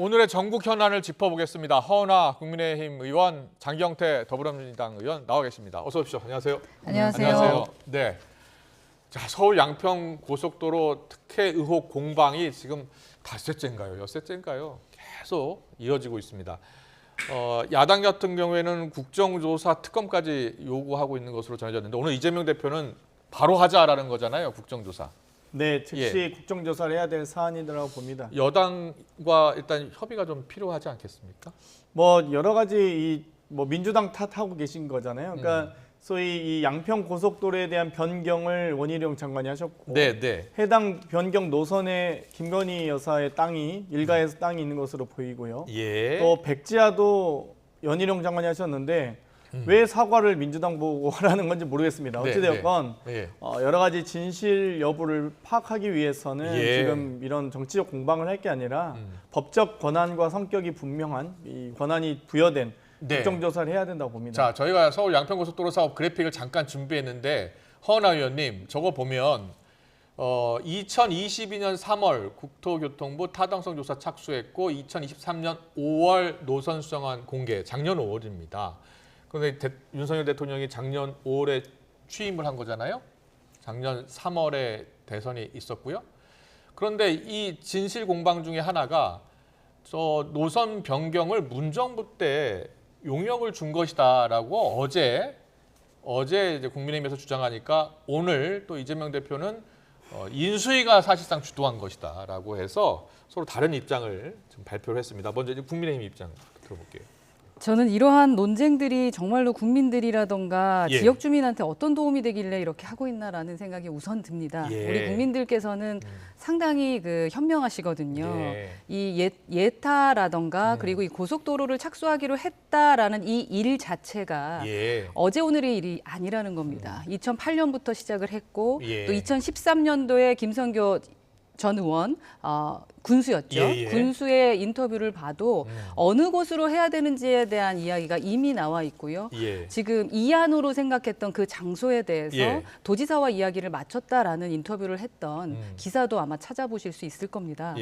오늘의 전국 현안을 짚어보겠습니다. 허은하 국민의힘 의원, 장경태 더불어민주당 의원 나와 계십니다. 어서 오십시오. 안녕하세요. 안녕하세요. 네. 자, 서울 양평 고속도로 특혜 의혹 공방이 지금 닷새째인가요? 엿새째인가요? 계속 이어지고 있습니다. 야당 같은 경우에는 국정조사 특검까지 요구하고 있는 것으로 전해졌는데 오늘 이재명 대표는 바로 하자라는 거잖아요. 국정조사. 네, 즉시 국정조사를 해야 될 사안이라고 봅니다. 여당과 일단 협의가 좀 필요하지 않겠습니까? 뭐 여러 가지 민주당 탓하고 계신 거잖아요. 그러니까 소위 이 양평 고속도로에 대한 변경을 원희룡 장관이 하셨고, 네. 해당 변경 노선에 김건희 여사의 땅이 일가에서 땅이 있는 것으로 보이고요. 예. 또 백지화도 원희룡 장관이 하셨는데 왜 사과를 민주당 보고 하라는 건지 모르겠습니다. 어찌되었건 네. 여러 가지 진실 여부를 파악하기 위해서는 지금 이런 정치적 공방을 할 게 아니라 법적 권한과 성격이 분명한 이 권한이 부여된 국정조사를 해야 된다고 봅니다. 자, 저희가 서울 양평고속도로 사업 그래픽을 잠깐 준비했는데 허은하 의원님 저거 보면 2022년 3월 국토교통부 타당성 조사 착수했고 2023년 5월 노선 수정안 공개, 작년 5월입니다. 그런데 윤석열 대통령이 작년 5월에 취임을 한 거잖아요. 작년 3월에 대선이 있었고요. 그런데 이 진실 공방 중에 하나가 저 노선 변경을 문정부 때 용역을 준 것이다라고 어제 이제 국민의힘에서 주장하니까 오늘 또 이재명 대표는 인수위가 사실상 주도한 것이다라고 해서 서로 다른 입장을 좀 발표를 했습니다. 먼저 이제 국민의힘 입장 들어볼게요. 저는 이러한 논쟁들이 정말로 국민들이라던가 지역 주민한테 어떤 도움이 되길래 이렇게 하고 있나라는 생각이 우선 듭니다. 우리 국민들께서는 상당히 현명하시거든요. 이 예타라던가 그리고 이 고속도로를 착수하기로 했다라는 이 일 자체가 어제 오늘의 일이 아니라는 겁니다. 2008년부터 시작을 했고 또 2013년도에 김성교 전 의원 군수였죠. 군수의 인터뷰를 봐도 어느 곳으로 해야 되는지에 대한 이야기가 이미 나와 있고요. 지금 이안으로 생각했던 그 장소에 대해서 도지사와 이야기를 마쳤다라는 인터뷰를 했던 기사도 아마 찾아보실 수 있을 겁니다.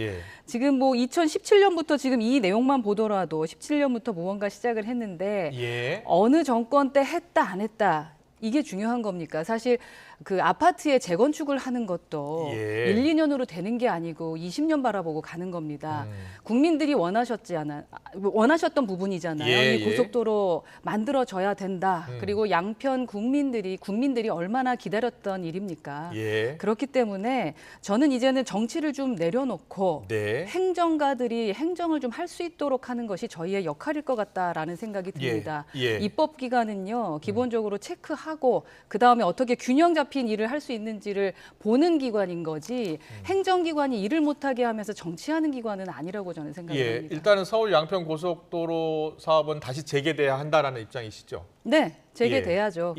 지금 2017년부터 지금 이 내용만 보더라도 17년부터 무언가 시작을 했는데 어느 정권 때 했다 안 했다 이게 중요한 겁니까? 사실 그 아파트의 재건축을 하는 것도 1, 2년으로 되는 게 아니고 20년 바라보고 가는 겁니다. 국민들이 원하셨던 부분이잖아요. 이 고속도로 만들어져야 된다. 그리고 양편 국민들이 얼마나 기다렸던 일입니까? 그렇기 때문에 저는 이제는 정치를 좀 내려놓고 행정가들이 행정을 좀 할 수 있도록 하는 것이 저희의 역할일 것 같다라는 생각이 듭니다. 입법기관은요. 기본적으로 체크하고 그다음에 어떻게 균형 잡힌 일을 할 수 있는지를 보는 기관인 거지 행정기관이 일을 못하게 하면서 정치하는 기관은 아니라고 저는 생각합니다. 일단은 서울 양평 고속도로 사업은 다시 재개돼야 한다라는 입장이시죠? 네, 재개돼야죠.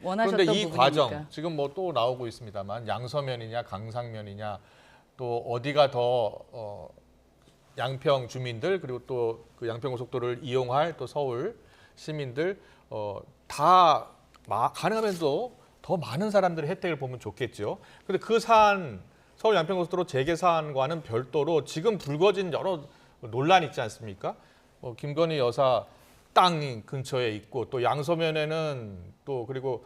원하셨던 그런데 이 부분이니까. 과정 지금 또 나오고 있습니다만 양서면이냐 강상면이냐 또 어디가 더 양평 주민들 그리고 또 그 양평 고속도로를 이용할 또 서울 시민들 다 가능하면서 더 많은 사람들의 혜택을 보면 좋겠죠. 그런데 그 사안, 서울 양평고속도로 재개 사안과는 별도로 지금 불거진 여러 논란이 있지 않습니까? 김건희 여사 땅 근처에 있고 또 양서면에는 또 그리고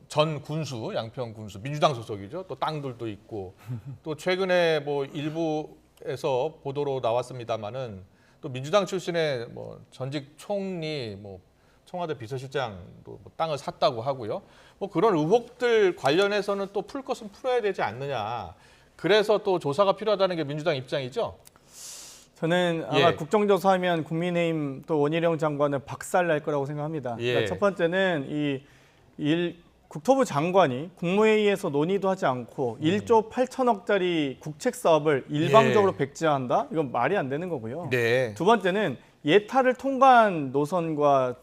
전 군수, 양평 군수, 민주당 소속이죠. 또 땅들도 있고 또 최근에 일부에서 보도로 나왔습니다마는 또 민주당 출신의 전직 총리, 청와대 비서실장도 땅을 샀다고 하고요. 그런 의혹들 관련해서는 또 풀 것은 풀어야 되지 않느냐. 그래서 또 조사가 필요하다는 게 민주당 입장이죠. 저는 아마 국정조사하면 국민의힘 또 원희룡 장관은 박살날 거라고 생각합니다. 그러니까 첫 번째는 국토부 장관이 국무회의에서 논의도 하지 않고 1조 8천억짜리 국책 사업을 일방적으로 백지화한다? 이건 말이 안 되는 거고요. 두 번째는 예타를 통과한 노선과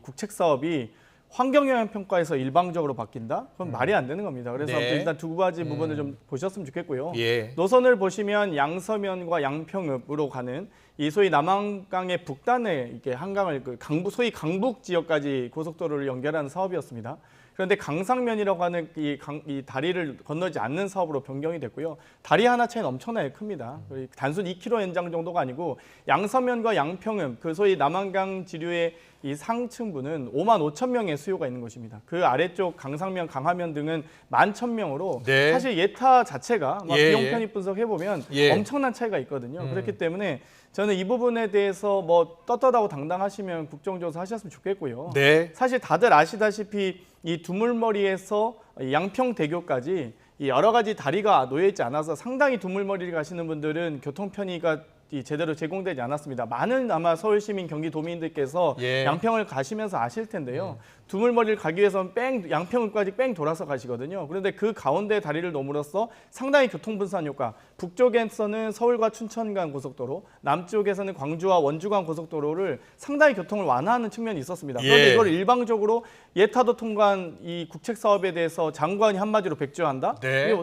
국책 사업이 환경영향평가에서 일방적으로 바뀐다? 그건 말이 안 되는 겁니다. 그래서 일단 두 가지 부분을 좀 보셨으면 좋겠고요. 노선을 보시면 양서면과 양평읍으로 가는 이 소위 남한강의 북단에 이렇게 한강을 소위 강북 지역까지 고속도로를 연결하는 사업이었습니다. 그런데 강상면이라고 하는 이 다리를 건너지 않는 사업으로 변경이 됐고요. 다리 하나 차이는 엄청나게 큽니다. 단순 2km 연장 정도가 아니고 양서면과 양평은 그 소위 남한강 지류의 이 상층부는 5만 5천 명의 수요가 있는 곳입니다. 그 아래쪽 강상면, 강하면 등은 11,000명으로 네. 사실 예타 자체가 예, 비용 편입 분석해 보면 엄청난 차이가 있거든요. 그렇기 때문에 저는 이 부분에 대해서 뭐 떳떳하고 당당하시면 국정조사 하셨으면 좋겠고요. 네. 사실 다들 아시다시피 이 두물머리에서 양평대교까지 이 여러 가지 다리가 놓여 있지 않아서 상당히 두물머리를 가시는 분들은 교통 편의가 제대로 제공되지 않았습니다. 많은 아마 서울시민, 경기도민들께서 양평을 가시면서 아실 텐데요. 두물머리를 가기 위해서는 양평까지 뺑 돌아서 가시거든요. 그런데 그 가운데 다리를 놓음으로써 상당히 교통 분산 효과, 북쪽에서는 서울과 춘천 간 고속도로, 남쪽에서는 광주와 원주 간 고속도로를 상당히 교통을 완화하는 측면이 있었습니다. 그런데 이걸 일방적으로 예타도 통과한 이 국책 사업에 대해서 장관이 한마디로 백지화한다? 네. 이게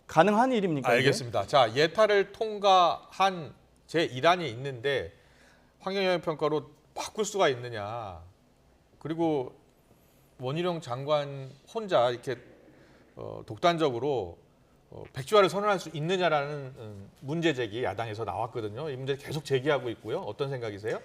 가능한 일입니까? 알겠습니다. 이게? 자, 예타를 통과한 제1안이 있는데 환경영향평가로 바꿀 수가 있느냐. 그리고 원희룡 장관 혼자 이렇게 독단적으로 백지화를 선언할 수 있느냐라는 문제 제기 야당에서 나왔거든요. 이 문제 계속 제기하고 있고요. 어떤 생각이세요?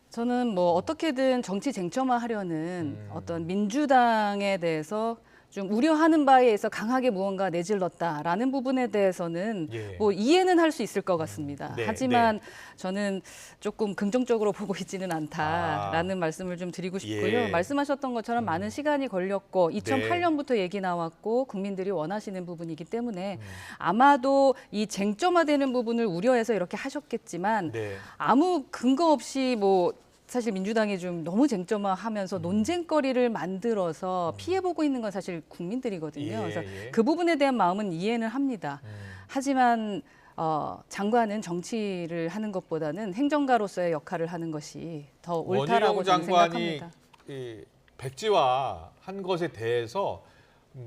저는 뭐 어떻게든 정치 쟁점화하려는 어떤 민주당에 대해서 좀 우려하는 바에 의해서 강하게 무언가 내질렀다라는 부분에 대해서는 뭐 이해는 할 수 있을 것 같습니다. 하지만 저는 조금 긍정적으로 보고 있지는 않다라는 말씀을 좀 드리고 싶고요. 말씀하셨던 것처럼 많은 시간이 걸렸고 2008년부터 얘기 나왔고 국민들이 원하시는 부분이기 때문에 아마도 이 쟁점화되는 부분을 우려해서 이렇게 하셨겠지만 아무 근거 없이 뭐 사실 민주당이 좀 너무 쟁점화하면서 논쟁거리를 만들어서 피해보고 있는 건 사실 국민들이거든요. 그래서 그 부분에 대한 마음은 이해는 합니다. 하지만 장관은 정치를 하는 것보다는 행정가로서의 역할을 하는 것이 더 옳다라고 저는 생각합니다. 이 백지화한 것에 대해서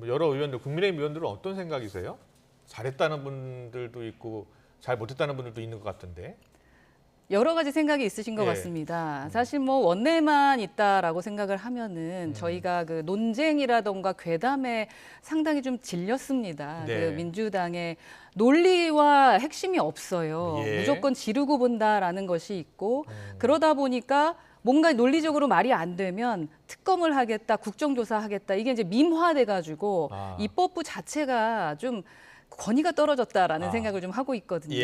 여러 의원들, 국민의힘 의원들은 어떤 생각이세요? 잘했다는 분들도 있고 잘 못했다는 분들도 있는 것 같은데. 여러 가지 생각이 있으신 것 같습니다. 사실 뭐 원내만 있다라고 생각을 하면은 저희가 그 논쟁이라던가 괴담에 상당히 좀 질렸습니다. 그 민주당의 논리와 핵심이 없어요. 무조건 지르고 본다라는 것이 있고 그러다 보니까 뭔가 논리적으로 말이 안 되면 특검을 하겠다, 국정조사 하겠다 이게 이제 민화돼가지고 입법부 자체가 좀 권위가 떨어졌다라는 생각을 좀 하고 있거든요.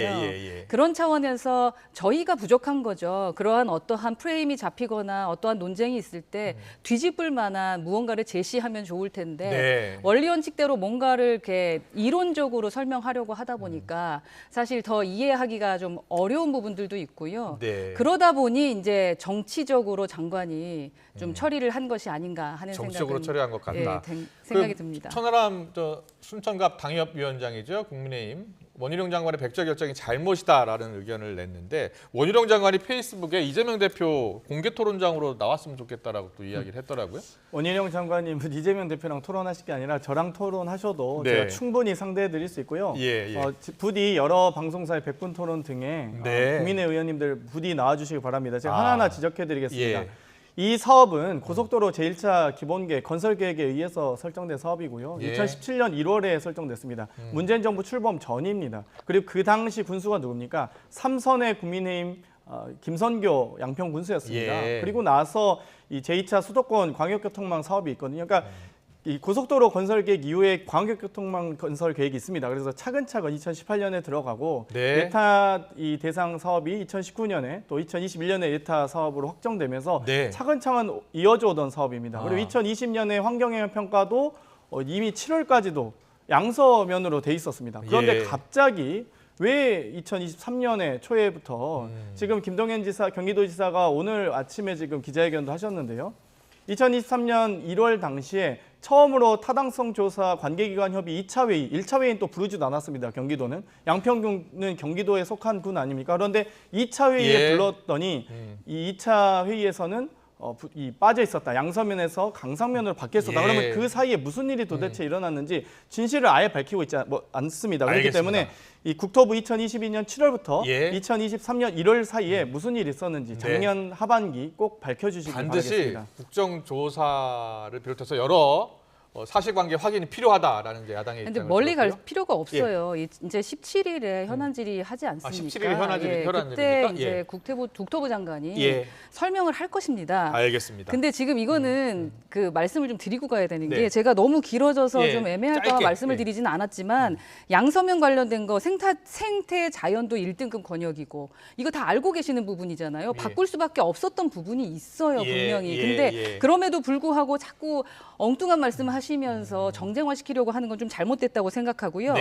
그런 차원에서 저희가 부족한 거죠. 그러한 어떠한 프레임이 잡히거나 어떠한 논쟁이 있을 때 뒤집을 만한 무언가를 제시하면 좋을 텐데 원리 원칙대로 뭔가를 이렇게 이론적으로 설명하려고 하다 보니까 사실 더 이해하기가 좀 어려운 부분들도 있고요. 그러다 보니 이제 정치적으로 장관이 좀 처리를 한 것이 아닌가 하는 정치적으로 생각은 처리한 것 같다. 생각이 듭니다. 천하람 순천갑 당협위원장이죠. 국민의힘. 원희룡 장관의 백지화 결정이 잘못이다라는 의견을 냈는데 원희룡 장관이 페이스북에 이재명 대표 공개 토론장으로 나왔으면 좋겠다라고 또 이야기를 했더라고요. 원희룡 장관님은 이재명 대표랑 토론하실 게 아니라 저랑 토론하셔도 제가 충분히 상대해드릴 수 있고요. 부디 여러 방송사의 백분 토론 등에 국민의 의원님들 부디 나와주시기 바랍니다. 제가 하나하나 지적해드리겠습니다. 이 사업은 고속도로 제1차 기본계획 건설계획에 의해서 설정된 사업이고요. 2017년 1월에 설정됐습니다. 문재인 정부 출범 전입니다. 그리고 그 당시 군수가 누굽니까? 삼선의 국민의힘 김선교 양평 군수였습니다. 그리고 나서 이 제2차 수도권 광역교통망 사업이 있거든요. 그러니까 이 고속도로 건설 계획 이후에 광역교통망 건설 계획이 있습니다. 그래서 차근차근 2018년에 들어가고 예타 이 대상 사업이 2019년에 또 2021년에 예타 사업으로 확정되면서 차근차근 이어져 오던 사업입니다. 그리고 2020년에 환경영향 평가도 이미 7월까지도 양서면으로 돼 있었습니다. 그런데 갑자기 왜 2023년에 초에부터 지금 김동연 지사, 경기도지사가 오늘 아침에 지금 기자회견도 하셨는데요. 2023년 1월 당시에 처음으로 타당성 조사 관계기관 협의 2차 회의, 1차 회의는 또 부르지도 않았습니다. 경기도는. 양평군은 경기도에 속한 군 아닙니까? 그런데 2차 회의에 불렀더니 이 2차 회의에서는 빠져 있었다. 양서면에서 강상면으로 바뀌었었다. 그러면 그 사이에 무슨 일이 도대체 일어났는지 진실을 아예 밝히고 있지 않습니다. 그렇기 때문에 이 국토부 2022년 7월부터 2023년 1월 사이에 무슨 일이 있었는지 작년 하반기 꼭 밝혀주시기 바라겠습니다. 반드시 국정조사를 비롯해서 여러 사실관계 확인이 필요하다라는 이제 야당의 근데 입장을 멀리 갈 들었고요. 필요가 없어요. 이제 17일에 현안 질의하지 않습니까? 17일에 현안 질의입니까? 그때 이제 국토부 장관이 설명을 할 것입니다. 알겠습니다. 근데 지금 이거는 그 말씀을 좀 드리고 가야 되는 네. 게 제가 너무 길어져서 좀 애매할까 짧게. 말씀을 드리지는 않았지만 양서면 관련된 거 생태 자연도 1등급 권역이고 이거 다 알고 계시는 부분이잖아요. 바꿀 수밖에 없었던 부분이 있어요, 분명히. 근데 그럼에도 불구하고 자꾸 엉뚱한 말씀을 하시면서 정쟁화시키려고 하는 건 좀 잘못됐다고 생각하고요.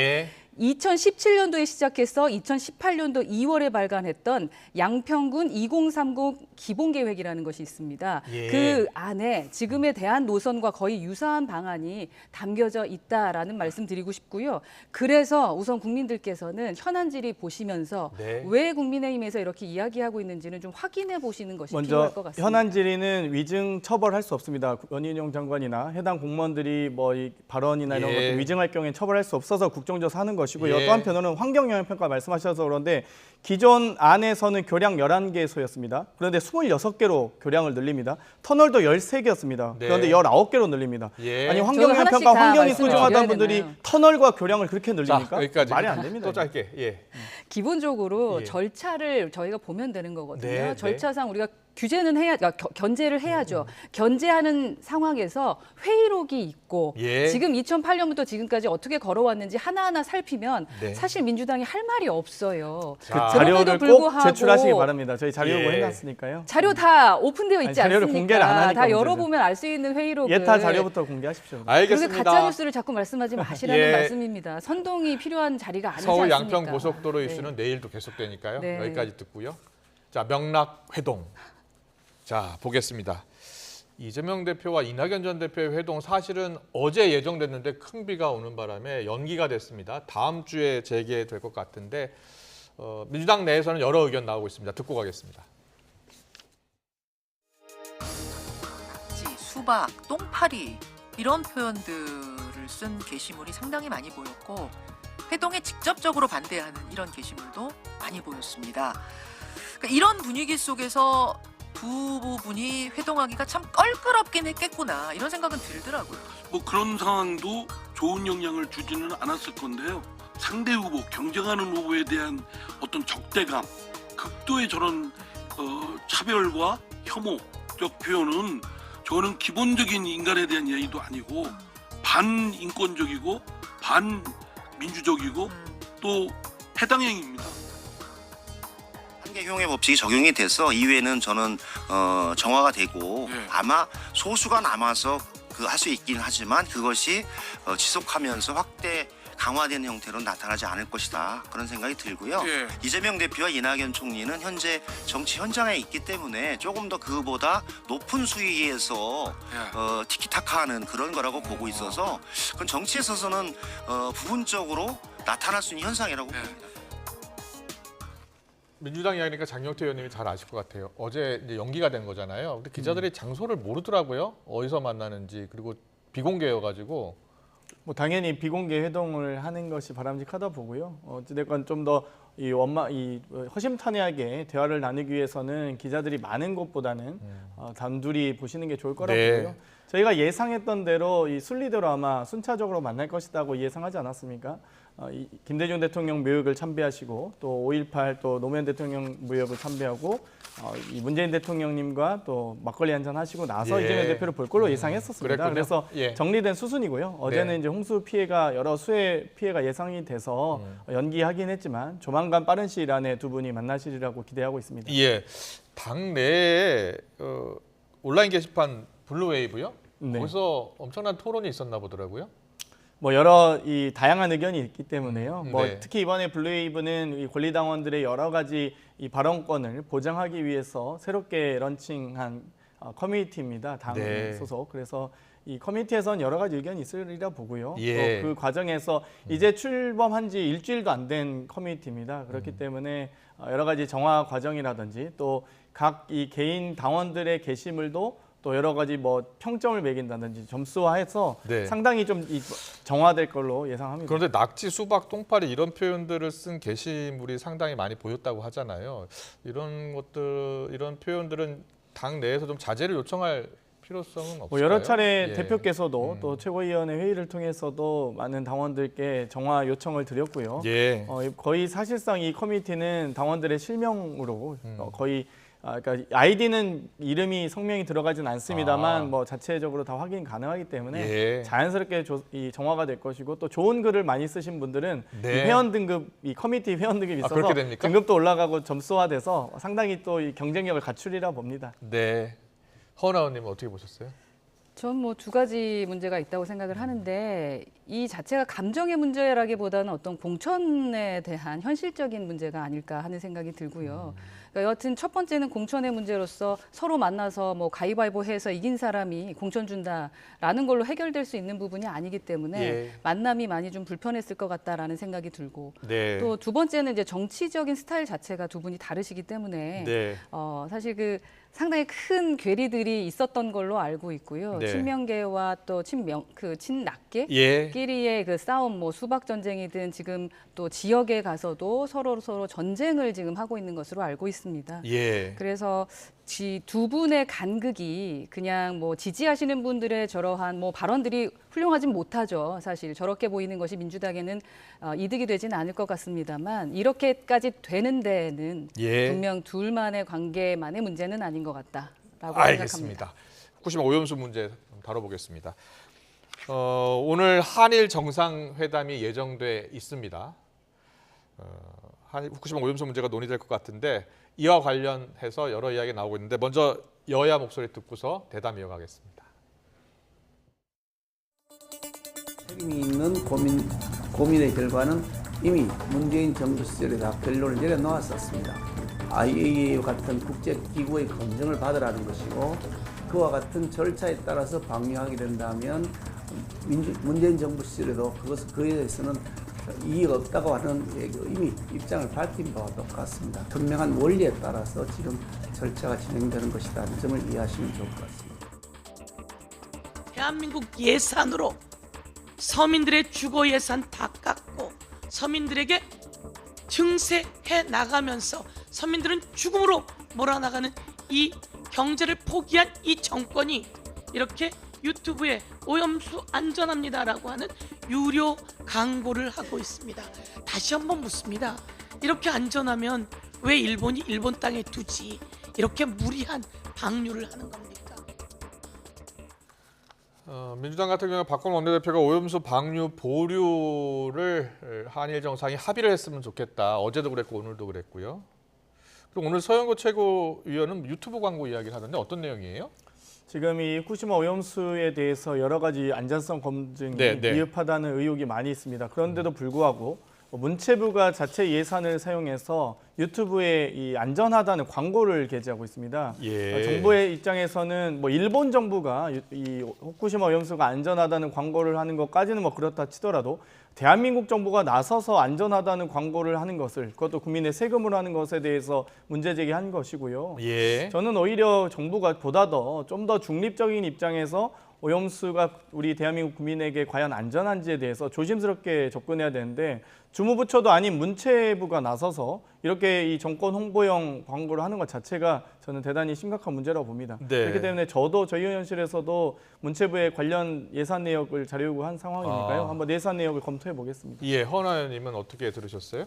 2017년도에 시작해서 2018년도 2월에 발간했던 양평군 2030 기본계획이라는 것이 있습니다. 그 안에 지금의 대한 노선과 거의 유사한 방안이 담겨져 있다라는 말씀 드리고 싶고요. 그래서 우선 국민들께서는 현안 질의 보시면서 왜 국민의힘에서 이렇게 이야기하고 있는지는 좀 확인해 보시는 것이 필요할 것 같습니다. 현안 질의는 위증 처벌할 수 없습니다. 원희룡 장관이나 해당 공무원들이 뭐 이 발언이나 이런 것들 위증할 경우에 처벌할 수 없어서 국정조사 하는 것이고요. 또 한편으로는 환경영향평가 말씀하셔서 그런데 기존 안에서는 교량 11개소였습니다. 그런데 26개로 교량을 늘립니다. 터널도 13개였습니다. 그런데 19개로 늘립니다. 아니 환경영향평가 환경이 소중하다는 분들이 터널과 교량을 그렇게 늘립니까? 말이 안 됩니다. 또 짧게. 기본적으로 절차를 저희가 보면 되는 거거든요. 절차상 우리가 규제는 견제를 해야죠. 견제하는 상황에서 회의록이 있고 지금 2008년부터 지금까지 어떻게 걸어왔는지 하나하나 살피면 사실 민주당이 할 말이 없어요. 그 자료를 꼭 제출하시기 바랍니다. 저희 자료 요구해놨으니까요. 자료 다 오픈되어 있지 자료를 않습니까? 공개를 안 하니까 다 열어보면 알 수 있는 회의록을. 예타 자료부터 공개하십시오. 알겠습니다. 그렇게 가짜 뉴스를 자꾸 말씀하지 마시라는 말씀입니다. 선동이 필요한 자리가 아니지 서울 않습니까? 양평 고속도로 이슈는 내일도 계속되니까요. 여기까지 듣고요. 자, 명락 회동. 자, 보겠습니다. 이재명 대표와 이낙연 전 대표의 회동 사실은 어제 예정됐는데 큰 비가 오는 바람에 연기가 됐습니다. 다음 주에 재개될 것 같은데 민주당 내에서는 여러 의견 나오고 있습니다. 듣고 가겠습니다. 수박, 똥파리 이런 표현들을 쓴 게시물이 상당히 많이 보였고 회동에 직접적으로 반대하는 이런 게시물도 많이 보였습니다. 그러니까 이런 분위기 속에서 두 부분이 회동하기가 참 껄끄럽긴 했겠구나 이런 생각은 들더라고요. 뭐 그런 상황도 좋은 영향을 주지는 않았을 건데요. 상대 후보, 경쟁하는 후보에 대한 어떤 적대감, 극도의 저런 차별과 혐오적 표현은 저는 기본적인 인간에 대한 예의도 아니고 반인권적이고 반민주적이고 또 해당 행위입니다. 한계흉의 법칙이 적용이 돼서 이후에는 저는 정화가 되고 아마 소수가 남아서 그 할 수 있긴 하지만 그것이 지속하면서 확대 강화된 형태로 나타나지 않을 것이다 그런 생각이 들고요. 이재명 대표와 이낙연 총리는 현재 정치 현장에 있기 때문에 조금 더 그보다 높은 수위에서 티키타카하는 그런 거라고 보고 있어서 그건 정치에 있어서는 부분적으로 나타날 수 있는 현상이라고 봅니다. 민주당 이야기니까 장영태 의원님이 잘 아실 것 같아요. 어제 이제 연기가 된 거잖아요. 근데 기자들이 장소를 모르더라고요. 어디서 만나는지. 그리고 비공개여가지고. 뭐 당연히 비공개 회동을 하는 것이 바람직하다 보고요. 어찌됐건 좀 더 이 허심탄회하게 대화를 나누기 위해서는 기자들이 많은 곳보다는 단둘이 보시는 게 좋을 거라고 보고요. 저희가 예상했던 대로 이 순리대로 아마 순차적으로 만날 것이라고 예상하지 않았습니까? 김대중 대통령 묘역을 참배하시고 또 5.18 또 노무현 대통령 묘역을 참배하고 이 문재인 대통령님과 또 막걸리 한잔 하시고 나서 이재명 대표를 볼 걸로 예상했었습니다. 그래서 정리된 수순이고요. 어제는 이제 홍수 피해가 여러 수해 피해가 예상이 돼서 연기하긴 했지만 조만간 빠른 시일 안에 두 분이 만나시리라고 기대하고 있습니다. 당 내에 온라인 게시판 블루웨이브요? 거기서 엄청난 토론이 있었나 보더라고요. 뭐 여러 이 다양한 의견이 있기 때문에요. 뭐 특히 이번에 블루웨이브는 이 권리당원들의 여러 가지 이 발언권을 보장하기 위해서 새롭게 런칭한 커뮤니티입니다. 당 소속. 그래서 이 커뮤니티에선 여러 가지 의견이 있으리라 보고요. 또 그 과정에서 이제 출범한 지 일주일도 안 된 커뮤니티입니다. 그렇기 때문에 여러 가지 정화 과정이라든지 또 각 이 개인 당원들의 게시물도 또 여러 가지 뭐 평점을 매긴다든지 점수화해서 상당히 좀 정화될 걸로 예상합니다. 그런데 낙지, 수박, 똥파리 이런 표현들을 쓴 게시물이 상당히 많이 보였다고 하잖아요. 이런 표현들은 당 내에서 좀 자제를 요청할 필요성은 없을까요? 뭐 여러 차례 예. 대표께서도 또 최고위원회 회의를 통해서도 많은 당원들께 정화 요청을 드렸고요. 예. 거의 사실상 이 커뮤니티는 당원들의 실명으로 거의 그러니까 아이디는 이름이 성명이 들어가진 않습니다만 뭐 자체적으로 다 확인 가능하기 때문에 예. 자연스럽게 이 정화가 될 것이고 또 좋은 글을 많이 쓰신 분들은 네. 이 회원 등급, 이 커뮤니티 회원 등급이 있어서 그렇게 됩니까? 등급도 올라가고 점수화돼서 상당히 또 이 경쟁력을 갖추리라 봅니다. 네. 허나우님 어떻게 보셨어요? 전 뭐 두 가지 문제가 있다고 생각을 하는데 이 자체가 감정의 문제라기보다는 어떤 공천에 대한 현실적인 문제가 아닐까 하는 생각이 들고요. 그러니까 여하튼 첫 번째는 공천의 문제로서 서로 만나서 뭐 가위바위보 해서 이긴 사람이 공천 준다라는 걸로 해결될 수 있는 부분이 아니기 때문에 예. 만남이 많이 좀 불편했을 것 같다라는 생각이 들고 네. 또 두 번째는 이제 정치적인 스타일 자체가 두 분이 다르시기 때문에 네. 사실 그 상당히 큰 괴리들이 있었던 걸로 알고 있고요. 네. 친명계와 또 친낙계 예. 끼리의 그 싸움, 뭐 수박 전쟁이든 지금 또 지역에 가서도 서로 전쟁을 지금 하고 있는 것으로 알고 있습니다. 예. 그래서 두 분의 간극이 그냥 뭐 지지하시는 분들의 저러한 뭐 발언들이 훌륭하진 못하죠. 사실 저렇게 보이는 것이 민주당에는 이득이 되지는 않을 것 같습니다만 이렇게까지 되는 데에는 예. 분명 둘만의 관계만의 문제는 아닌 것 같다라고 생각합니다. 알겠습니다. 후쿠시마 오염수 문제 다뤄보겠습니다. 오늘 한일 정상회담이 예정돼 있습니다. 후쿠시마 오염수 문제가 논의될 것 같은데 이와 관련해서 여러 이야기 나오고 있는데 먼저 여야 목소리 듣고서 대담 이어가겠습니다. 책임이 있는 고민의 결과는 이미 문재인 정부 시절에 다 결론을 내려놓았었습니다. IAEA 같은 국제기구의 검증을 받으라는 것이고 그와 같은 절차에 따라서 방류하게 된다면 문재인 정부 시절에도 그에 대해서는 이의가 없다고 하는 이미 입장을 밝힌 바와 똑같습니다. 분명한 원리에 따라서 지금 절차가 진행되는 것이라는 점을 이해하시면 좋을 것 같습니다. 대한민국 예산으로 서민들의 주거 예산 다 깎고 서민들에게 증세해 나가면서 서민들은 죽음으로 몰아나가는 이 경제를 포기한 이 정권이 이렇게 유튜브에 오염수 안전합니다라고 하는 유료 광고를 하고 있습니다. 다시 한번 묻습니다. 이렇게 안전하면 왜 일본이 일본 땅에 두지 이렇게 무리한 방류를 하는 겁니까? 민주당 같은 경우 박홍 원내대표가 오염수 방류 보류를 한일 정상이 합의를 했으면 좋겠다. 어제도 그랬고 오늘도 그랬고요. 그리고 오늘 서영고 최고위원은 유튜브 광고 이야기를 하던데 어떤 내용이에요? 지금 이 후쿠시마 오염수에 대해서 여러 가지 안전성 검증이 미흡하다는 의혹이 많이 있습니다. 그런데도 불구하고 문체부가 자체 예산을 사용해서 유튜브에 이 안전하다는 광고를 게재하고 있습니다. 예. 정부의 입장에서는 뭐 일본 정부가 이 후쿠시마 오염수가 안전하다는 광고를 하는 것까지는 뭐 그렇다 치더라도 대한민국 정부가 나서서 안전하다는 광고를 하는 것을 그것도 국민의 세금으로 하는 것에 대해서 문제 제기한 것이고요. 예. 저는 오히려 정부가 보다 좀 더 중립적인 입장에서 오염수가 우리 대한민국 국민에게 과연 안전한지에 대해서 조심스럽게 접근해야 되는데 주무부처도 아닌 문체부가 나서서 이렇게 이 정권 홍보용 광고를 하는 것 자체가 저는 대단히 심각한 문제라고 봅니다. 네. 그렇기 때문에 저도 저희 의원실에서도 문체부의 관련 예산 내역을 자료 요구한 상황이니까요. 한번 예산 내역을 검토해 보겠습니다. 예, 허나 의원님은 어떻게 들으셨어요?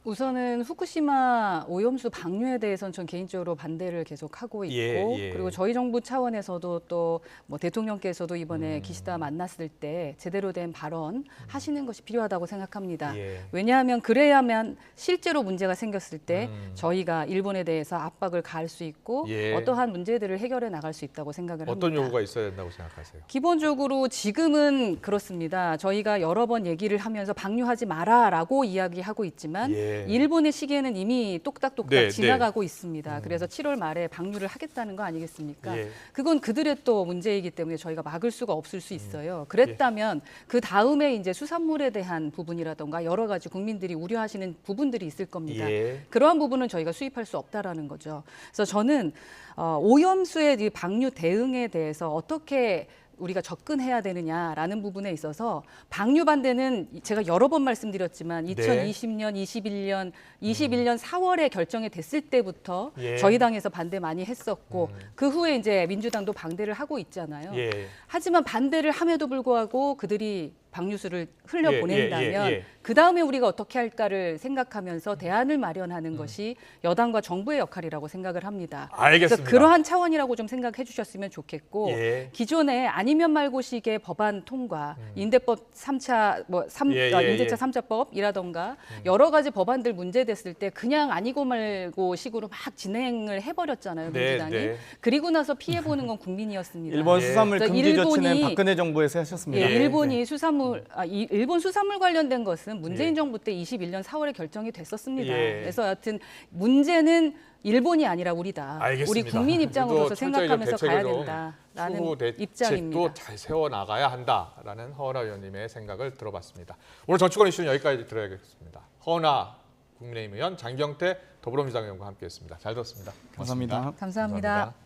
우선은 후쿠시마 오염수 방류에 대해서는 전 개인적으로 반대를 계속하고 있고 그리고 저희 정부 차원에서도 또 뭐 대통령께서도 이번에 기시다 만났을 때 제대로 된 발언 하시는 것이 필요하다고 생각합니다. 왜냐하면 그래야만 실제로 문제가 생겼을 때 저희가 일본에 대해서 압박을 가할 수 있고 어떠한 문제들을 해결해 나갈 수 있다고 생각을 합니다. 어떤 요구가 있어야 된다고 생각하세요? 기본적으로 지금은 그렇습니다. 저희가 여러 번 얘기를 하면서 방류하지 마라라고 이야기하고 있지만 일본의 시기에는 이미 똑딱똑딱 지나가고 있습니다. 그래서 7월 말에 방류를 하겠다는 거 아니겠습니까? 그건 그들의 또 문제이기 때문에 저희가 막을 수가 없을 수 있어요. 그랬다면 그 다음에 이제 수산물에 대한 부분이라던가 여러 가지 국민들이 우려하시는 부분들이 있을 겁니다. 그러한 부분은 저희가 수입할 수 없다라는 거죠. 그래서 저는 오염수의 이 방류 대응에 대해서 어떻게 우리가 접근해야 되느냐라는 부분에 있어서 방류 반대는 제가 여러 번 말씀드렸지만 2020년, 21년 4월에 결정이 됐을 때부터 예. 저희 당에서 반대 많이 했었고 그 후에 이제 민주당도 반대를 하고 있잖아요. 예. 하지만 반대를 함에도 불구하고 그들이 방류수를 흘려보낸다면 예. 그 다음에 우리가 어떻게 할까를 생각하면서 대안을 마련하는 것이 여당과 정부의 역할이라고 생각을 합니다. 알겠습니다. 그래서 그러한 차원이라고 좀 생각해 주셨으면 좋겠고 예. 기존에 아니면 말고식의 법안 통과, 임대법 3차 임대차 3차법이라던가 여러 가지 법안들 문제됐을 때 그냥 아니고 말고 식으로 막 진행을 해버렸잖아요, 민주당이. 네. 그리고 나서 피해 보는 건 국민이었습니다. 일본 수산물 그래서 금지 조치는 일본이- 박근혜 정부에서 하셨습니다. 예, 네. 일본이 일본 수산물 관련된 것은 문재인 정부 때 21년 4월에 결정이 됐었습니다. 예. 그래서 여하튼 문제는 일본이 아니라 우리다. 알겠습니다. 우리 국민 입장으로서 그래도 철저히 좀 생각하면서 대책을 가야 좀 된다라는 추후 입장입니다. 대책도 잘 세워나가야 한다라는 허은하 의원님의 생각을 들어봤습니다. 오늘 정치권 이슈는 여기까지 들어야겠습니다. 허은하 국민의힘 의원, 장경태 더불어민주당 의원과 함께했습니다. 잘 들었습니다. 고맙습니다. 감사합니다. 감사합니다.